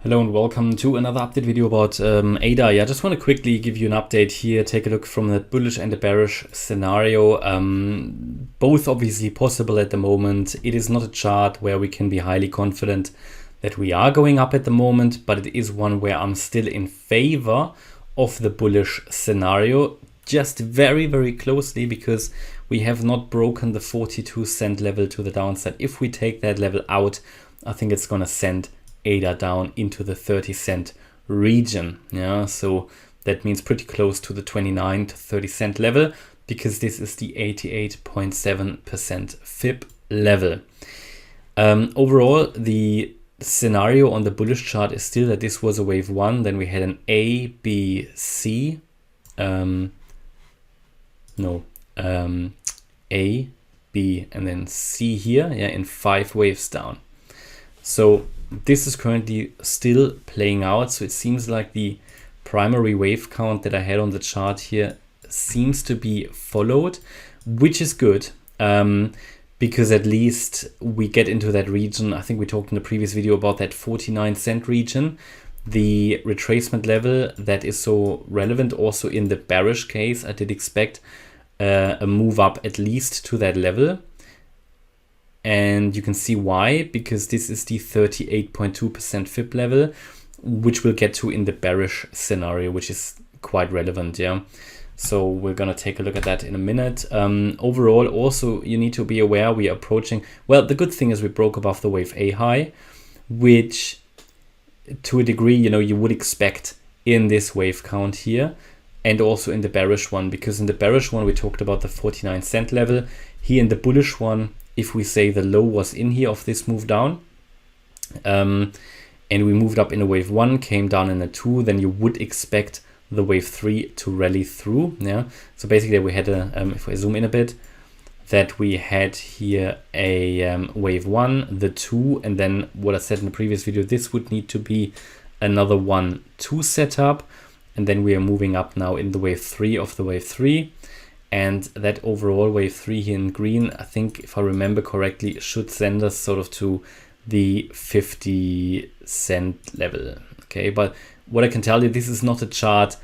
Hello and welcome to another update video about ADA. Yeah, I just want to quickly give you an update here, take a look from the bullish and the bearish scenario. Both obviously possible at the moment. It is not a chart where we can be highly confident that we are going up at the moment, but it is one where I'm still in favor of the bullish scenario, just very, very closely, because we have not broken the 42-cent level to the downside. If we take that level out, I think it's going to send ADA down into the 30-cent region. Yeah, so that means pretty close to the 29 to 30 cent level, because this is the 88.7% FIB level. Overall, the scenario on the bullish chart is still that this was a wave one, then we had an A, B, C, A, B, and then C here, yeah, in 5 waves down. So this is currently still playing out. So it seems like the primary wave count that I had on the chart here seems to be followed, which is good, because at least we get into that region. I think we talked in the previous video about that 49-cent region, the retracement level that is so relevant. Also in the bearish case, I did expect a move up at least to that level. And you can see why, because this is the 38.2% FIB level, which we'll get to in the bearish scenario, which is quite relevant. Yeah. So we're going to take a look at that in a minute. Overall, also, you need to be aware we are approaching, well, the good thing is we broke above the wave A high, which to a degree, you would expect in this wave count here, and also in the bearish one, because in the bearish one, we talked about the 49-cent level. Here in the bullish one, if we say the low was in here of this move down, and we moved up in a wave one, came down in a two, then you would expect the wave three to rally through. Yeah. So basically we had a, if I zoom in a bit, that we had here a wave one, the two, and then what I said in the previous video, this would need to be another 1-2 setup. And then we are moving up now in the wave three of the wave three. And that overall wave three here in green, I think if I remember correctly, should send us sort of to the 50-cent level. Okay, but what I can tell you, this is not a chart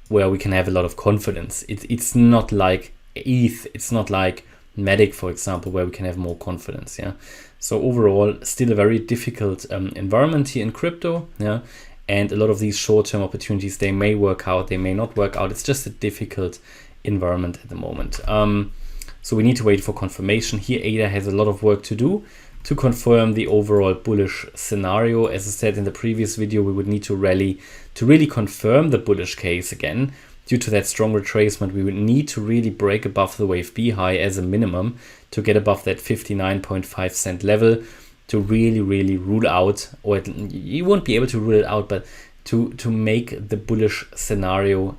where we can have a lot of confidence. It's not like ETH, it's not like Matic, for example, where we can have more confidence. Yeah. So overall, still a very difficult environment here in crypto. Yeah. And a lot of these short-term opportunities, they may work out, they may not work out. It's just a difficult environment at the moment. So we need to wait for confirmation. Here ADA has a lot of work to do to confirm the overall bullish scenario. As I said in the previous video, we would need to rally to really confirm the bullish case again. Due to that strong retracement, we would need to really break above the wave B high as a minimum to get above that 59.5 cent level to really rule out, or you won't be able to rule it out, but to make the bullish scenario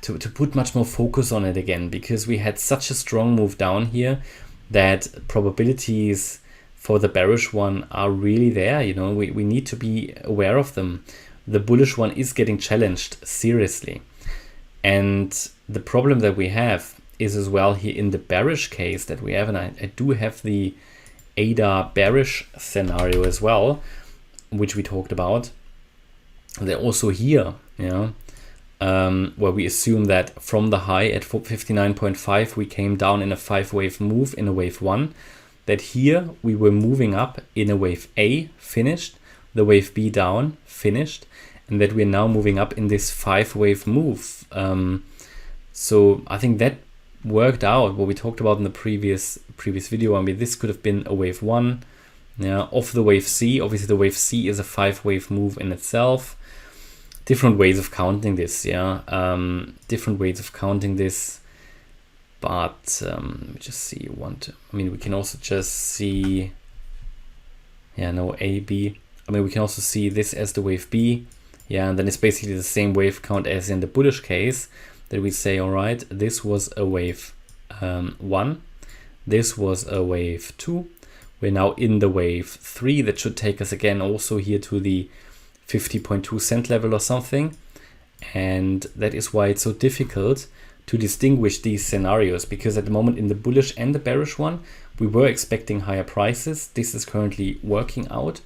to put much more focus on it again, because we had such a strong move down here that probabilities for the bearish one are really there. We need to be aware of them. The bullish one is getting challenged seriously. And the problem that we have is as well here in the bearish case that we have, and I do have the ADA bearish scenario as well, which we talked about. They're also here, where we assume that from the high at 59.5, we came down in a 5-wave move in a wave one, that here we were moving up in a wave A, finished, the wave B down, finished, and that we're now moving up in this 5-wave move. So I think that worked out what we talked about in the previous video. I mean, this could have been a wave one, of the wave C. Obviously the wave C is a 5-wave move in itself. Different ways of counting this, different ways of counting this, but let me just see. We can also just see, A, B. We can also see this as the wave B, and then it's basically the same wave count as in the bullish case, that we say, all right, this was a wave one, this was a wave two, we're now in the wave three. That should take us again also here to the 50.2 cent level or something. And that is why it's so difficult to distinguish these scenarios, because at the moment in the bullish and the bearish one, we were expecting higher prices. This is currently working out.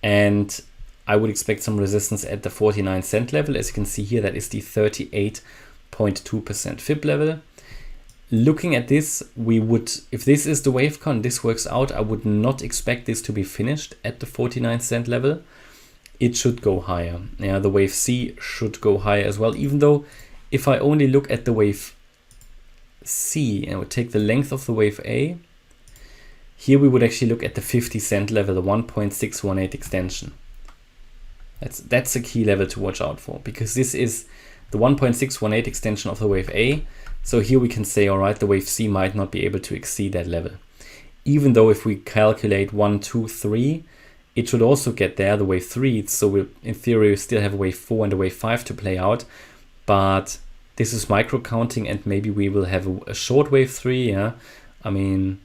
and I would expect some resistance at the 49 cent level. As you can see here, that is the 38.2% fib level. Looking at this, we would, if this is the wavecon, this works out, I would not expect this to be finished at the 49 cent level. It should go higher. Yeah, the wave C should go higher as well, even though if I only look at the wave C and would take the length of the wave A, here we would actually look at the 50 cent level, the 1.618 extension. That's a key level to watch out for, because this is the 1.618 extension of the wave A. So here we can say, all right, the wave C might not be able to exceed that level. Even though if we calculate 1, 2, 3, it should also get there, the wave 3. So we'll, in theory, we still have a wave 4 and a wave 5 to play out. But this is micro counting, and maybe we will have a short wave 3. Yeah, I mean,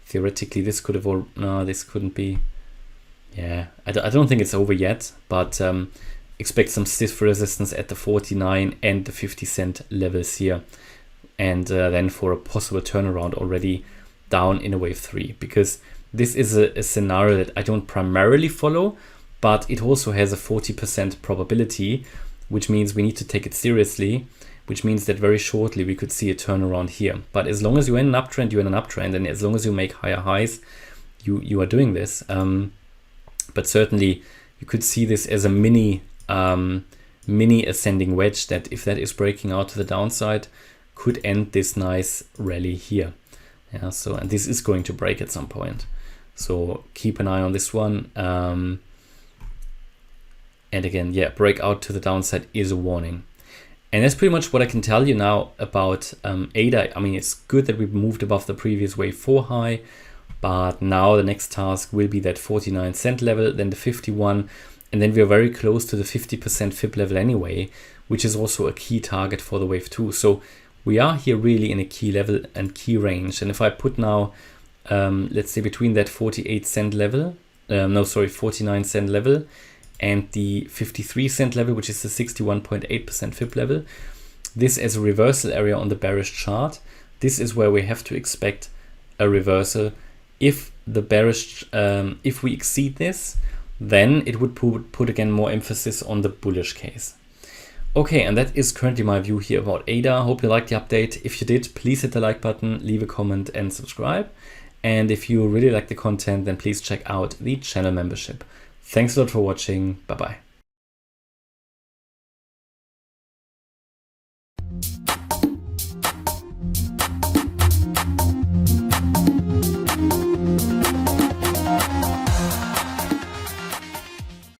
theoretically, this could have, no, this couldn't be. Yeah, I don't think it's over yet, but expect some stiff resistance at the 49 and the 50 cent levels here. And then for a possible turnaround already down in a wave 3, because this is a scenario that I don't primarily follow, but it also has a 40% probability, which means we need to take it seriously, which means that very shortly we could see a turnaround here. But as long as you're in an uptrend, you're in an uptrend, and as long as you make higher highs, you are doing this. But certainly you could see this as a mini ascending wedge that, if that is breaking out to the downside, could end this nice rally here. Yeah, so, and this is going to break at some point. So keep an eye on this one. And again, yeah, breakout to the downside is a warning. And that's pretty much what I can tell you now about ADA. I mean, it's good that we moved above the previous wave 4 high, but now the next task will be that 49 cent level, then the 51, and then we are very close to the 50% fib level anyway, which is also a key target for the wave 2. So we are here really in a key level and key range. And if I put now, let's say between that 48 cent level, 49 cent level, and the 53 cent level, which is the 61.8% fib level, this as a reversal area on the bearish chart, this is where we have to expect a reversal. If the bearish, if we exceed this, then it would put again more emphasis on the bullish case. Okay, and that is currently my view here about ADA. Hope you liked the update. If you did, please hit the like button, leave a comment and subscribe. And if you really like the content, then please check out the channel membership. Thanks a lot for watching. Bye-bye.